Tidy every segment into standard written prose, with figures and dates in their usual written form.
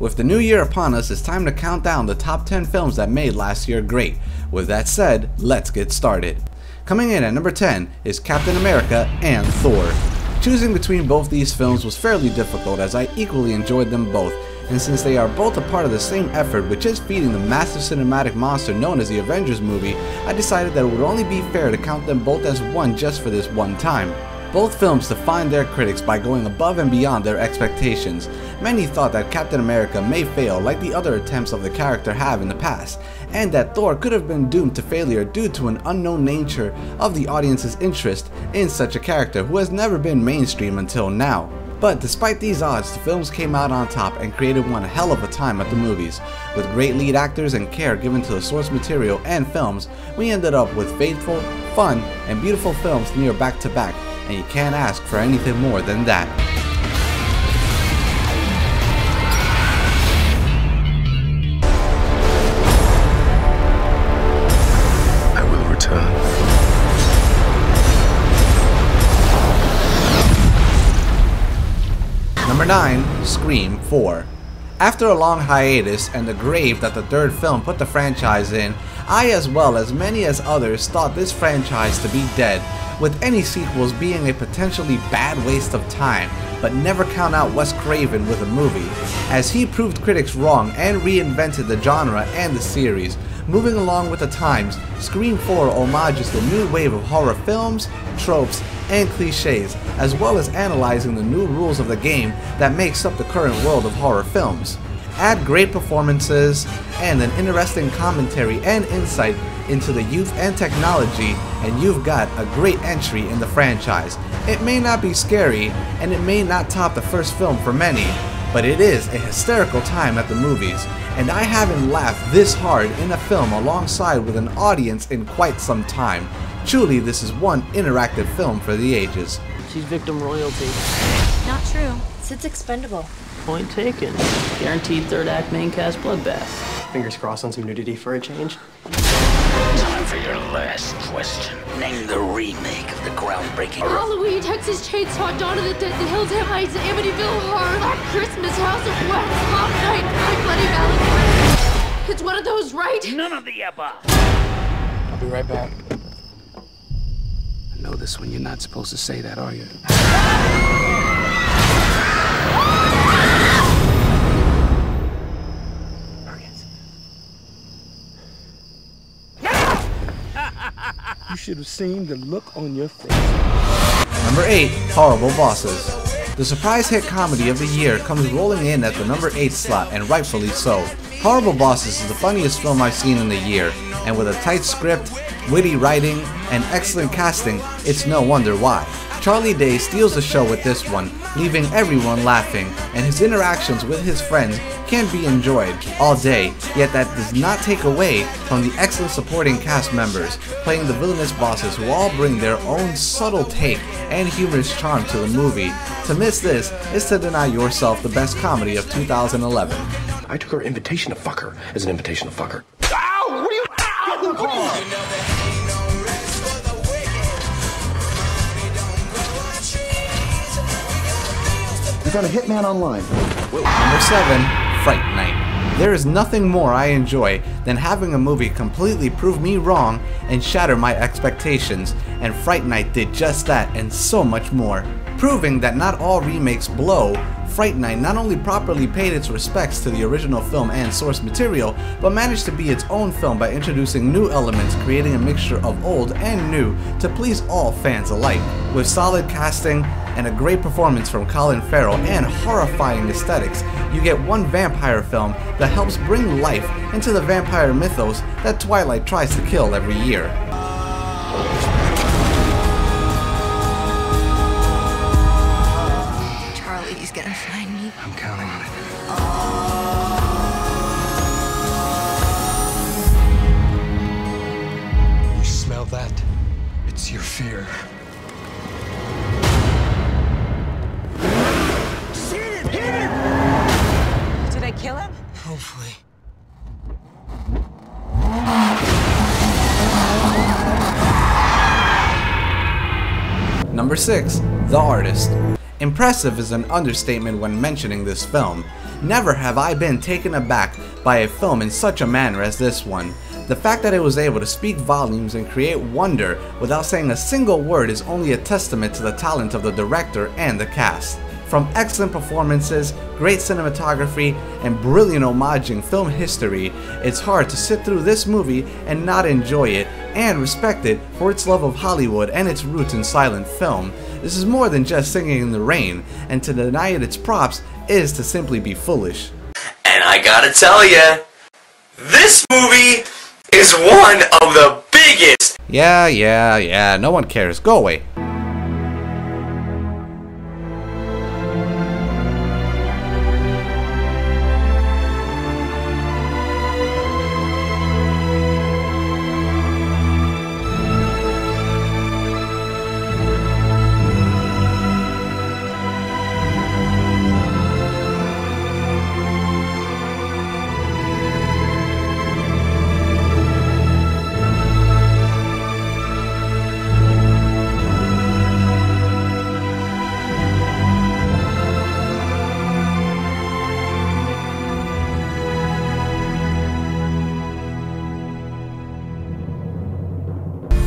With the new year upon us, it's time to count down the top 10 films that made last year great. With that said, let's get started. Coming in at number 10 is Captain America and Thor. Choosing between both these films was fairly difficult as I equally enjoyed them both, and since they are both a part of the same effort which is feeding the massive cinematic monster known as the Avengers movie, I decided that it would only be fair to count them both as one just for this one time. Both films defined their critics by going above and beyond their expectations. Many thought that Captain America may fail like the other attempts of the character have in the past, and that Thor could have been doomed to failure due to an unknown nature of the audience's interest in such a character who has never been mainstream until now. But despite these odds, the films came out on top and created one hell of a time at the movies. With great lead actors and care given to the source material and films, we ended up with faithful, fun, and beautiful films near back to back, and you can't ask for anything more than that. I will return. Number 9, Scream 4. After a long hiatus and the grave that the third film put the franchise in, I as well as many as others thought this franchise to be dead, with any sequels being a potentially bad waste of time, but never count out Wes Craven with a movie, as he proved critics wrong and reinvented the genre and the series. Moving along with the times, Scream 4 homages the new wave of horror films, tropes, and cliches, as well as analyzing the new rules of the game that makes up the current world of horror films. Add great performances and an interesting commentary and insight into the youth and technology, and you've got a great entry in the franchise. It may not be scary, and it may not top the first film for many, but it is a hysterical time at the movies, and I haven't laughed this hard in a film alongside with an audience in quite some time. Truly, this is one interactive film for the ages. She's victim royalty. Not true. Sid's expendable. Point taken. Guaranteed third act main cast bloodbath. Fingers crossed on some nudity for a change. Time for your last question. Name the remake of the groundbreaking Halloween, Texas Chainsaw, Dawn of the Dead, The Hills Have Eyes, Amityville Horror, Black Christmas, House of Wax, Mom Night, My Bloody Valentine. It's one of those, right? None of the above. I'll be right back. I know this one, you're not supposed to say that, are you? You should have seen the look on your face. Number 8, Horrible Bosses. The surprise hit comedy of the year comes rolling in at the number 8 slot, and rightfully so. Horrible Bosses is the funniest film I've seen in the year, and with a tight script, witty writing, and excellent casting, it's no wonder why. Charlie Day steals the show with this one, leaving everyone laughing, and his interactions with his friends can be enjoyed all day, yet that does not take away from the excellent supporting cast members playing the villainous bosses who all bring their own subtle take and humorous charm to the movie. To miss this is to deny yourself the best comedy of 2011. I took her invitation to fuck her as an invitation to fuck her. Ow! What are you? Ow! What are you? You found a hitman online. Number 7, Fright Night. There is nothing more I enjoy than having a movie completely prove me wrong and shatter my expectations, and Fright Night did just that and so much more. Proving that not all remakes blow, Fright Night not only properly paid its respects to the original film and source material, but managed to be its own film by introducing new elements, creating a mixture of old and new to please all fans alike. With solid casting and a great performance from Colin Farrell and horrifying aesthetics, you get one vampire film that helps bring life into the vampire mythos that Twilight tries to kill every year. Charlie's gonna find me. I'm counting on it. You smell that? It's your fear. Did I kill him? Hopefully. Number 6, The Artist. Impressive is an understatement when mentioning this film. Never have I been taken aback by a film in such a manner as this one. The fact that it was able to speak volumes and create wonder without saying a single word is only a testament to the talent of the director and the cast. From excellent performances, great cinematography, and brilliant homaging film history, it's hard to sit through this movie and not enjoy it and respect it for its love of Hollywood and its roots in silent film. This is more than just Singing in the Rain, and to deny it its props is to simply be foolish. And I gotta tell ya, this movie is one of the biggest. Yeah, no one cares. Go away.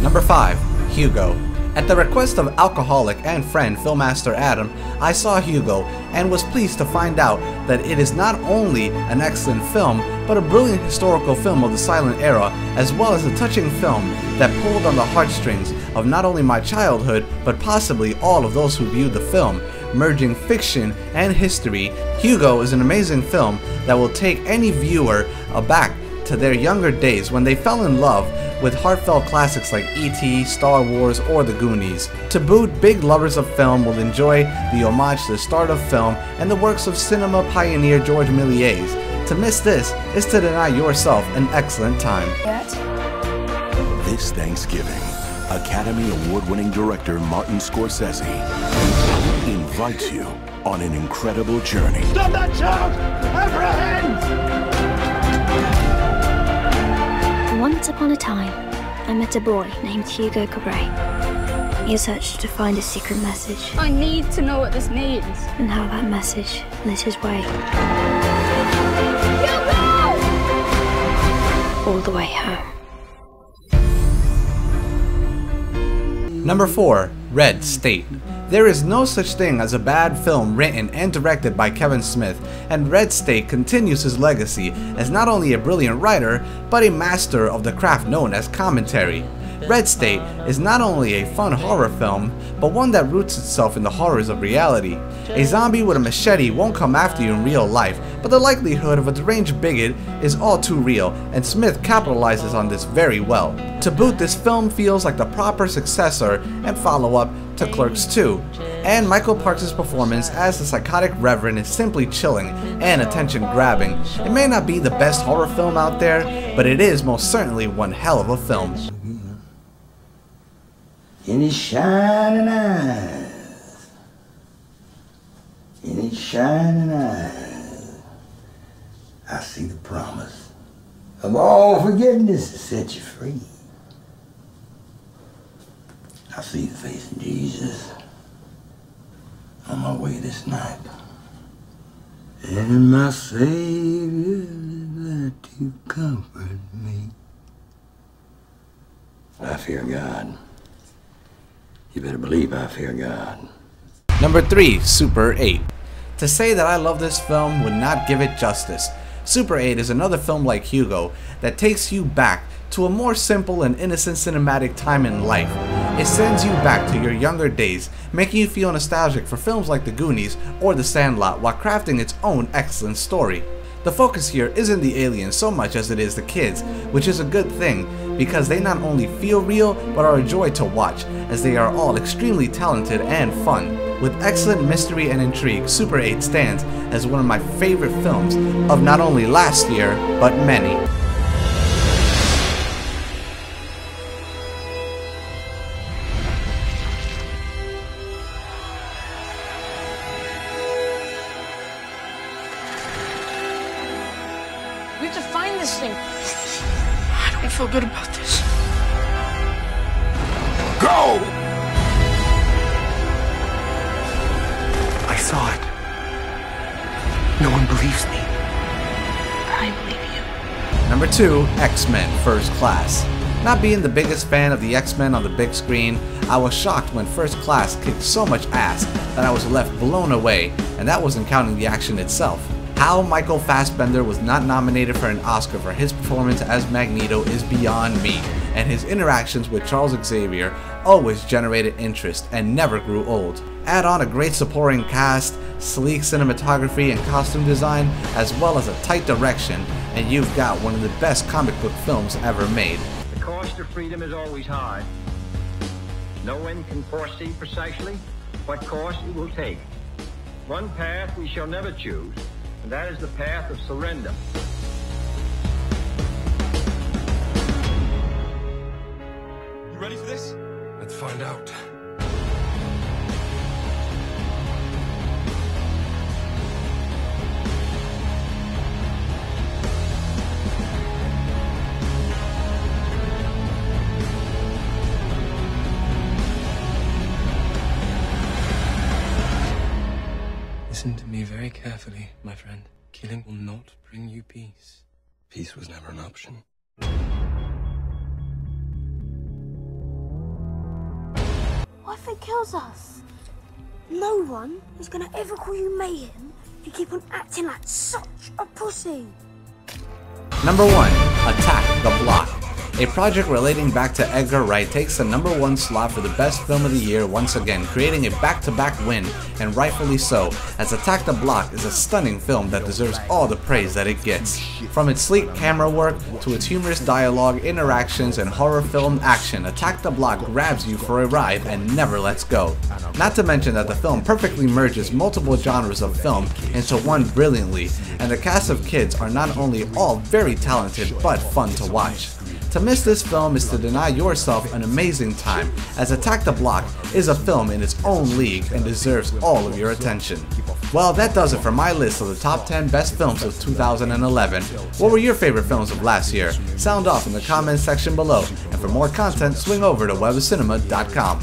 Number 5. Hugo. At the request of alcoholic and friend Filmmaster Adam, I saw Hugo and was pleased to find out that it is not only an excellent film, but a brilliant historical film of the silent era, as well as a touching film that pulled on the heartstrings of not only my childhood, but possibly all of those who viewed the film. Merging fiction and history, Hugo is an amazing film that will take any viewer back to their younger days when they fell in love with heartfelt classics like E.T., Star Wars, or The Goonies. To boot, big lovers of film will enjoy the homage to the start of film and the works of cinema pioneer George Méliès. To miss this is to deny yourself an excellent time. This Thanksgiving, Academy Award-winning director Martin Scorsese invites you on an incredible journey. Stop that child! Apprehend! Once upon a time, I met a boy named Hugo Cabret. He searched to find a secret message. I need to know what this means. And how that message lit his way. All the way home. Number 4. Red State. There is no such thing as a bad film written and directed by Kevin Smith, and Red State continues his legacy as not only a brilliant writer, but a master of the craft known as commentary. Red State is not only a fun horror film, but one that roots itself in the horrors of reality. A zombie with a machete won't come after you in real life, but the likelihood of a deranged bigot is all too real, and Smith capitalizes on this very well. To boot, this film feels like the proper successor and follow-up to Clerks 2, and Michael Parks' performance as the psychotic reverend is simply chilling and attention-grabbing. It may not be the best horror film out there, but it is most certainly one hell of a film. In his shining eyes, in his shining eyes, I see the promise of all forgiveness to set you free. I see the face of Jesus on my way this night. And my Savior is there to comfort me. I fear God. You better believe I fear God. Number 3. Super 8. To say that I love this film would not give it justice. Super 8 is another film like Hugo that takes you back to a more simple and innocent cinematic time in life. It sends you back to your younger days, making you feel nostalgic for films like The Goonies or The Sandlot while crafting its own excellent story. The focus here isn't the aliens so much as it is the kids, which is a good thing because they not only feel real but are a joy to watch, as they are all extremely talented and fun. With excellent mystery and intrigue, Super 8 stands as one of my favorite films of not only last year, but many. We have to find this thing. I don't feel good about this. Go! I saw it. No one believes me. I believe you. Number 2, X-Men First Class. Not being the biggest fan of the X-Men on the big screen, I was shocked when First Class kicked so much ass that I was left blown away, and that wasn't counting the action itself. How Michael Fassbender was not nominated for an Oscar for his performance as Magneto is beyond me, and his interactions with Charles Xavier always generated interest and never grew old. Add on a great supporting cast, sleek cinematography and costume design, as well as a tight direction, and you've got one of the best comic book films ever made. The cost of freedom is always high. No one can foresee precisely what course it will take. One path we shall never choose, and that is the path of surrender. You ready for this? Let's find out. Listen to me very carefully, my friend. Killing will not bring you peace. Peace was never an option. What if it kills us? No one is gonna ever call you Mayhem if you keep on acting like such a pussy. Number 1, Attack the Block. A project relating back to Edgar Wright takes the number 1 slot for the best film of the year once again, creating a back-to-back win, and rightfully so, as Attack the Block is a stunning film that deserves all the praise that it gets. From its sleek camera work to its humorous dialogue, interactions, and horror film action, Attack the Block grabs you for a ride and never lets go. Not to mention that the film perfectly merges multiple genres of film into one brilliantly, and the cast of kids are not only all very talented but fun to watch. To miss this film is to deny yourself an amazing time, as Attack the Block is a film in its own league and deserves all of your attention. Well, that does it for my list of the top 10 best films of 2011. What were your favorite films of last year? Sound off in the comments section below, and for more content, swing over to webofcinema.com.